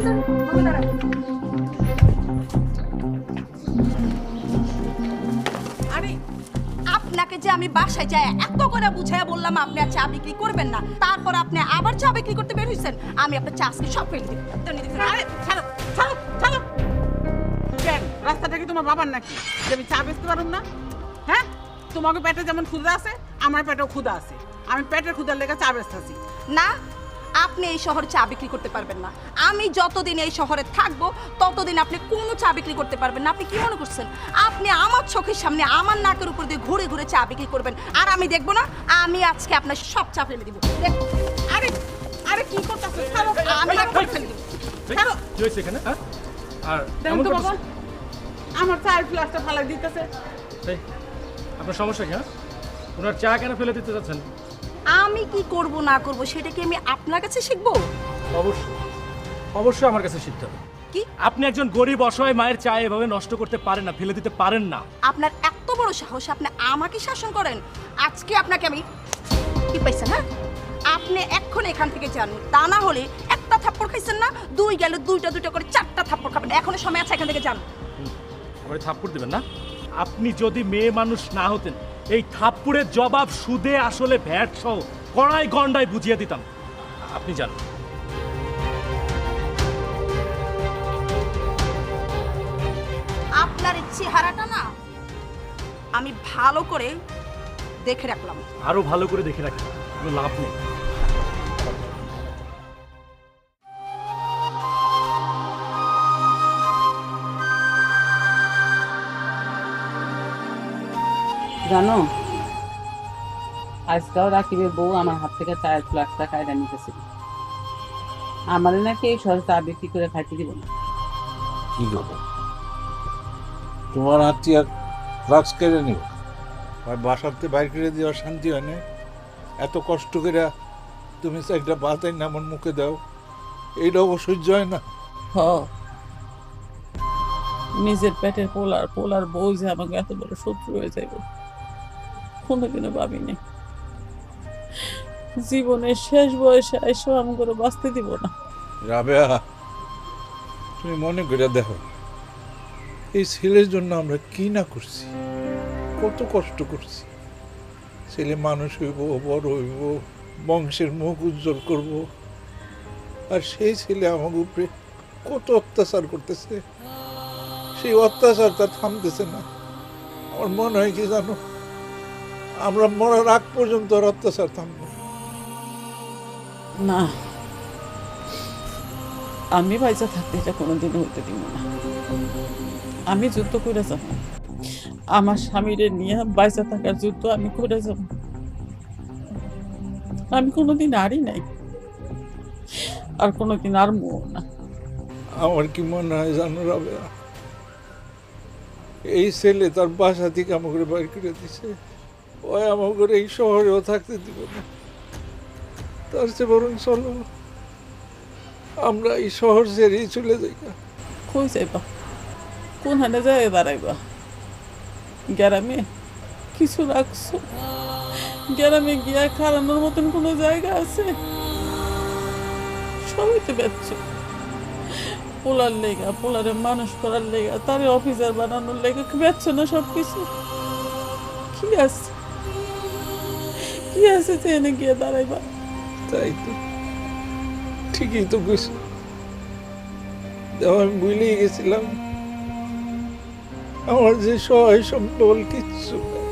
আরে আপনাকে যে আমি বাসায় যাই এত করে বুঝাইয়া বললাম আপনি আর চা বিক্রি করবেন না, তারপর আপনি আবার চা বিক্রি করতে বের হইছেন। আমি আপনার চা আজকে সব ফেলে দিব। আরে ছাড়ো ছাড়ো ছাড়ো। কেন রাস্তাটা কি তোমার বাবার নাকি যে আমি চা বেচতে পারুম না? হ্যাঁ, তোমাকে পেটে যেমন ক্ষুধা আছে আমার পেটেও ক্ষুধা আছে। আমি পেটের ক্ষুধার লেগে চা বেচতেছি না, আপনি এই শহরে চা বিক্রি করতে পারবেন না। আমি যতদিন এই শহরে থাকবো ততদিন আপনি কোনো চা বিক্রি করতে পারবেন না। আপনি কি মনে করছেন আপনি আমার চোখের সামনে আমার নাকের উপর দিয়ে ঘুরে ঘুরে চা বিক্রি করবেন আর আমি দেখবো না? আমি আজকে আপনার সব চা ফেলে দিব। আরে আরে কি করতেছ? ছাড়ো, আমি একবার ফেলে দিব। ছাড়ো। কি হয়েছে এখানে? হ্যাঁ, আর দেখুন এমন তো বাবা, করতেছে? আমার চায়ের ফ্লাসটা ফালাই দিতেছে। এই, আপনার সমস্যা কি? হ্যাঁ, ওনার চা কেন ফেলে দিতে যাচ্ছেন? আমি কি করব না করব সেটা কি আমি আপনার কাছে শিখবো? অবশ্যই অবশ্যই আমার কাছে শিখতে হবে। কি আপনি একজন গরিব অসহায় মায়ের চা এভাবে নষ্ট করতে পারেন না, ফেলে দিতে পারেন না। আপনার এত বড় সাহস আপনি আমাকে শাসন করেন? আজকে আপনাকে আমি কি পাইছেন? হ্যাঁ, আপনি এখন এখান থেকে যান, তা না হলে একটা থাপ্পড় খাইছেন না, দুই গেলে দুইটা দুইটা করে চারটা থাপ্পড় খাবেন। এখনো সময় আছে, এখান থেকে যান। আমার থাপ্পড় দিবেন না? আপনি যদি মেয়ে মানুষ না হতেন এই থাপ্পড়ের জবাব সুদে আসলে ভ্যাট সহ কড়াই গন্ডায় বুঝিয়ে দিতাম। আপনি জান। আপনার এই চেহারাটা না আমি ভালো করে দেখে রাখলাম। আরো ভালো করে দেখে রাখেন, কোনো লাভ নেই। জানো, আজকাল রাকিবের বউ আমার হাত থেকে চায়ের ফ্লাক্সটা কায়দা নিতেছিল। আমাদের নাকি এই শহরে চা বিক্রি করে খাইতে দিব না। কি করবো? তোমার হাতটি আর ফ্লাক্স কেড়ে নিব? আর বাসাতে বাইর করে দেওয়ার শান্তি হয় না? এত কষ্ট করে তুমি একটা বাতাই না আমার মুখে দাও, এইটাও সহ্য হয় না? হ, নিজের পেটের পোলার বউ যে আমাকে এত বড় শত্রু হয়ে যাইব কোনোদিনও ভাবিনি। জীবনের শেষ বয়সে এসে আমি করে বাঁচতে দিব না। রাবেয়া, তুমি মনে করে দেখো এই ছেলের জন্য আমরা কি না করছি, কত কষ্ট করছি। ছেলে মানুষ হইব, বড় হইব, বংশের মুখ উজ্জ্বল করব, আর সেই ছেলে আমার উপরে কত অত্যাচার করতেছে। সেই অত্যাচার তার থামতেছে না। আমার মনে হয় কি জানো, আমরা মরার আগ পর্যন্ত আর অত্যাচার থামবো না, আমি বাইচা থাকতে এটা কোনোদিন হইতে দিব না। আমি যুদ্ধ করে যাব, আমার স্বামীরে নিয়ে বাইচা থাকার যুদ্ধ আমি করে যাব। আমি কোনোদিন আরই নাই, আর কোনোদিন আর মো না। আমার কি মনে হয় জানো রাবেয়া, এই ছেলে তার বাসা থেকে আমাকে বাইর করে দিছে, ওই আমাকে এই শহরেও থাকতে দিব না। তার চেয়ে বরং চলো আমরা এই শহর ছেড়েই চলে যাই। কই যাইবা? কোন হানে যায় দাঁড়াইবা? গ্রামে কিছু রাখছো? গ্রামে গিয়া খারানোর মতন কোনো জায়গা আছে? সবই তো বেচছো। পোলার লেগা, পোলারে মানুষ করার লেগা, তারে অফিসার বানানোর লেগা বেচছো না সব কিছু? কি আছে, কি আছে যে এনে গিয়ে দাঁড়াইবা? তাই তো, ঠিকই তো কইছো। আমি ভুলেই গেছিলাম আমার যে সহায় সম্বল কিচ্ছু নেই।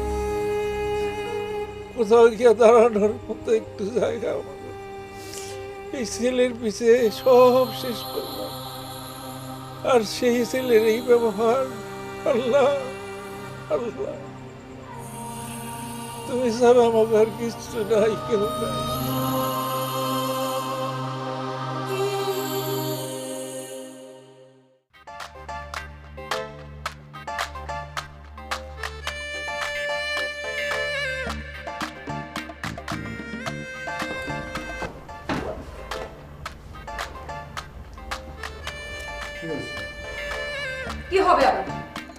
কোথাও গিয়ে দাঁড়ানোর মতো একটু জায়গা আমাদের। এই ছেলের পিছে সব শেষ করলাম, আর সেই ছেলের এই ব্যবহার। আল্লাহ আল্লাহ, তুমি ছাড়া আমাকে আর কিচ্ছু নাই, কেউ নাই। কি হবে আবার?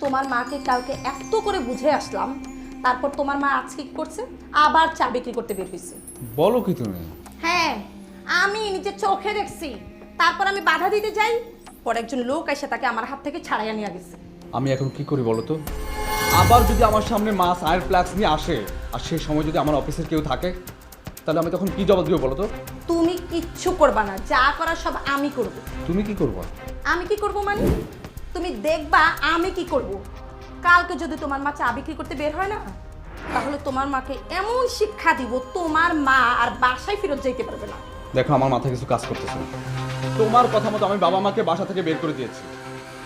তোমার মাকে কালকে এত করে বুঝে আসলাম, তারপর তোমার মা আজকে কি করছে? আবার চা বিক্রি করতে বের হয়েছে। বলো কি তুমি? হ্যাঁ, আমি নিজে চোখে দেখছি। তারপর আমি বাধা দিতে যাই, পরে একজন লোক এসে তাকে আমার হাত থেকে ছাড়াইয়া নিয়ে গেছে। আমি এখন কি করি বলো তো? আবার যদি আমার সামনে মা সায়ের ফ্ল্যাক্স নিয়ে আসে আর সেই সময় যদি আমার অফিসের কেউ থাকে, তাহলে আমি তখন কি জবাব দিব বলো তো? তুমি কিচ্ছু করবা না, যা করার সব আমি করব। তুমি কি করবো? আমি কি করব মানে? তুমি দেখবা আমি কি করব। কালকে যদি তোমার মা চা বিক্রি করতে বের হয় না, তাহলে তোমার মাকে এমন শিক্ষা দিব তোমার মা আর বাসায় ফেরত যাইতে পারবে না। দেখো, আমার মাথায় কিছু কাজ করতেছে না। তোমার কথা মতো আমি বাবা মাকে বাসা থেকে বের করে দিয়েছি,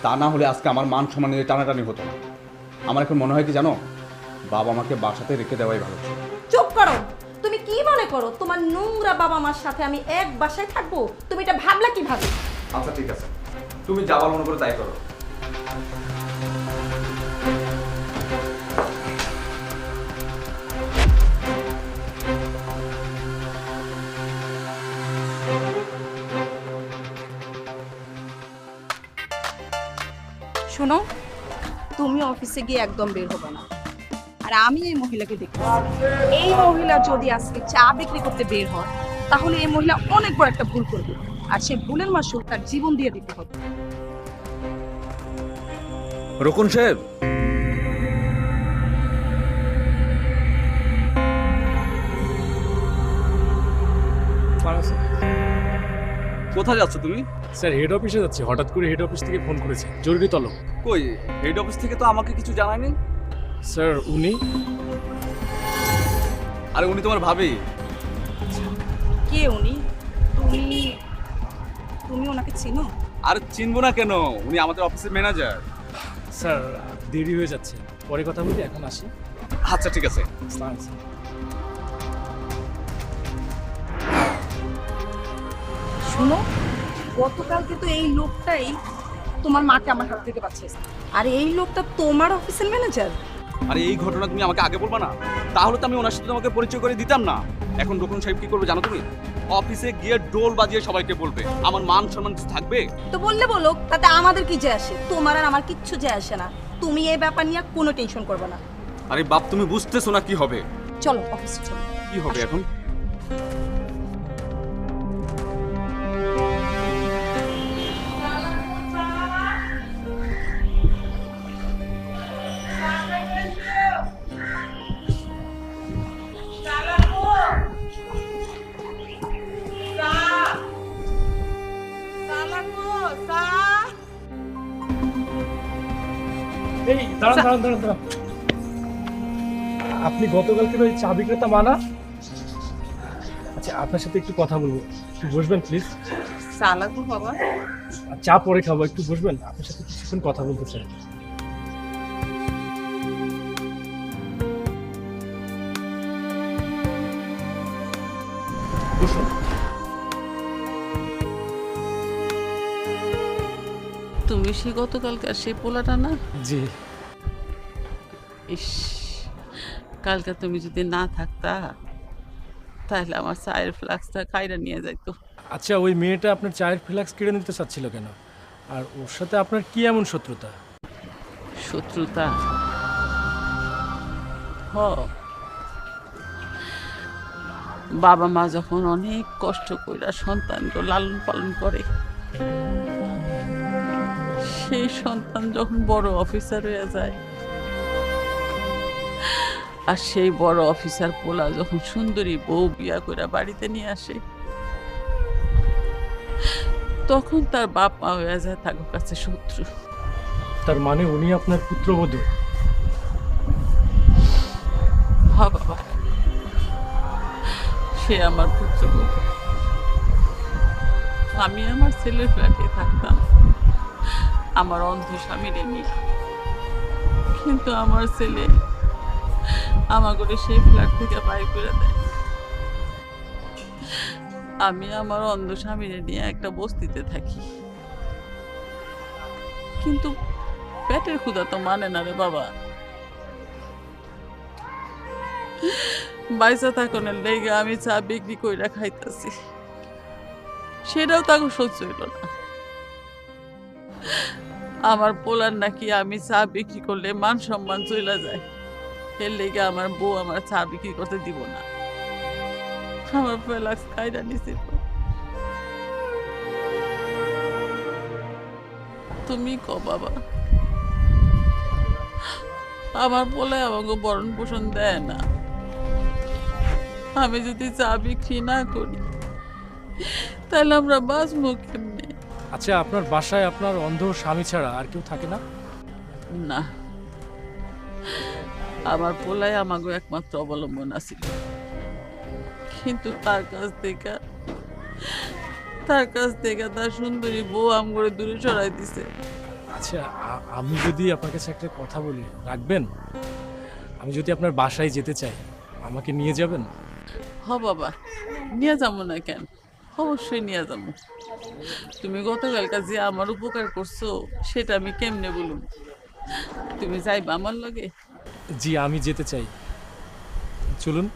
তা না হলে আজকে আমার মান সম্মান নিয়ে টানাটানি হতো না। আমার এখন মনে হয় কি জানো, বাবা মাকে বাসাতে রেখে দেওয়াই ভালো ছিল। চুপ করো। তুমি কি মনে করো তোমার নোংরা বাবা মার সাথে আমি এক বাসায় থাকবো? তুমি এটা ভাবলা কিভাবে? আচ্ছা ঠিক আছে, তুমি যা মনে করে তাই করো। শোনো, তুমি অফিসে গিয়ে একদম বের হবে না। আর আমি এই মহিলাকে দেখি, এই মহিলা যদি আজকে চা বিক্রি করতে বের হয়, তাহলে এই মহিলা অনেক বড় একটা ভুল করবে, আর সেই ভুলের মাসুল তার জীবন দিয়ে দিতে হবে। রকুন সাহেব, কোথায় যাচ্ছ তুমি? স্যার হেড অফিসে যাচ্ছি, হঠাৎ করে হেড অফিস থেকে ফোন করেছে, জরুরি তলব। কই, হেড অফিস থেকে তো আমাকে কিছু জানায়নি। স্যার উনি? আরে উনি তোমার ভাবি। কে উনি? তুমি তুমি ওনাকে চিনো? আর চিনবো না কেন, উনি আমাদের অফিসের ম্যানেজার। স্যার দেরি হয়ে যাচ্ছে, পরে কথা বলি, এখন আসি। আচ্ছা ঠিক আছে। আসসালামু আলাইকুম, স্যার। শোনো, গতকালকে তো এই লোকটাই তোমার মাকে আমার হাত থেকে বাঁচিয়েছে, আর এই লোকটা তোমার অফিসের ম্যানেজার। আরে এই ঘটনা তুমি আমাকে আগে বলবা না? তাহলে তো আমি ওনার সাথে তোমাকে পরিচয় করে দিতাম না। এখন রকুন সাহেব কি করবে জানো তুমি? অফিসে গিয়ে ডোল বাজিয়ে সবাইকে বলবে। আমার মান সম্মান কিছু থাকবে? তো বললে বলো, তাতে আমাদের কি যায় আসে? তোমার আর আমার কিচ্ছু যায় আসে না। তুমি এই ব্যাপার নিয়ে কোনো টেনশন করবে না। আরে বাপ, তুমি বুঝতেছো না কি হবে? চলো অফিসে চলো। কি হবে এখন? এই দাঁড়ান দাঁড়ান দাঁড়ান দাঁড়ান, আপনি গতকালকে ওই চা বিক্রেতা মানা? আচ্ছা আপনার সাথে একটু কথা বলবো, একটু বসবেন প্লিজ। চা লাগবো বাবা? চা পরে খাবো, একটু বসবেন, আপনার সাথে কিছুক্ষণ কথা বলতে চাই। বসুন। তুমি সে গতকালকার সেই পোলাটা না? জি। ইস, কালকে তুমি যদি না থাকতা, তাহলে আমার চায়ের ফ্লাক্সটা কাইরা নিয়ে যাইতো। আচ্ছা ওই মেয়েটা আপনার চায়ের ফ্লাক্স কেড়ে নিতে চাচ্ছিল কেন? আর ওর সাথে আপনার কি এমন শত্রুতা? শত্রুতা? হ, বাবা মা যখন অনেক কষ্ট কইরা সন্তানকে লালন পালন করে, সেই সন্তান যখন বড় অফিসার হয়ে যায়, আর সেই বড় অফিসার পোলা যখন সুন্দরী বউ বিয়া করে বাড়িতে নিয়ে আসে, তখন তার বাপ মা হয়ে যায় তার কাছে শত্রু। তার মানে উনি আপনার পুত্রবধূ? হ্যাঁ বাবা, সে আমার পুত্রবধূ। আমি আমার ছেলের ফ্ল্যাটে থাকতাম আমার অন্ধ স্বামীরে নিয়ে, কিন্তু আমার ছেলে আমাকে সেই ফ্ল্যাট থেকে বাইর করে দেয়। আমি আমার অন্ধ স্বামীরে নিয়ে একটা বস্তিতে থাকি, কিন্তু পেটের ক্ষুধা তো মানে না রে বাবা। বাইসা থাকনের লেগে আমি চা বিক্রি কইরা খাইতাছি, সেটাও তাকে সহ্য হইল না। আমার পোলার নাকি আমি চা বিক্রি করলে মান সম্মান চলে যায়, এর লেগে আমার বউ আমার চা বিক্রি করতে দিব না। আমার ফ্লাক্স খাইরা নিছিল। তুমি ক বাবা, আমার বলে আমাকে বরণ পোষণ দেয় না। আমি যদি চা বিক্রি না করি তাহলে আমরা বাঁচবো কেমনে? আচ্ছা, আপনার বাসায় আপনার অন্ধ স্বামী ছাড়া আর কেউ থাকে না? না, আমার পোলাই আমাকে একমাত্র অবলম্বন আছিল, কিন্তু তার কাছ থেকে তার সুন্দরী বউ আমগরে দূরে সরাই দিছে। আচ্ছা, আমি যদি আপনার কাছে একটা কথা বলি, রাখবেন? আমি যদি আপনার বাসায় যেতে চাই, আমাকে নিয়ে যাবেন? হ বাবা, নিয়ে যাবো না কেন, অবশ্যই নিয়ে যাবো। তুমি গতকালকা যে আমার উপকার করছো সেটা আমি কেমনে বলুম? তুমি যাইবা আমার লগে? জি, আমি যেতে চাই। চলুন।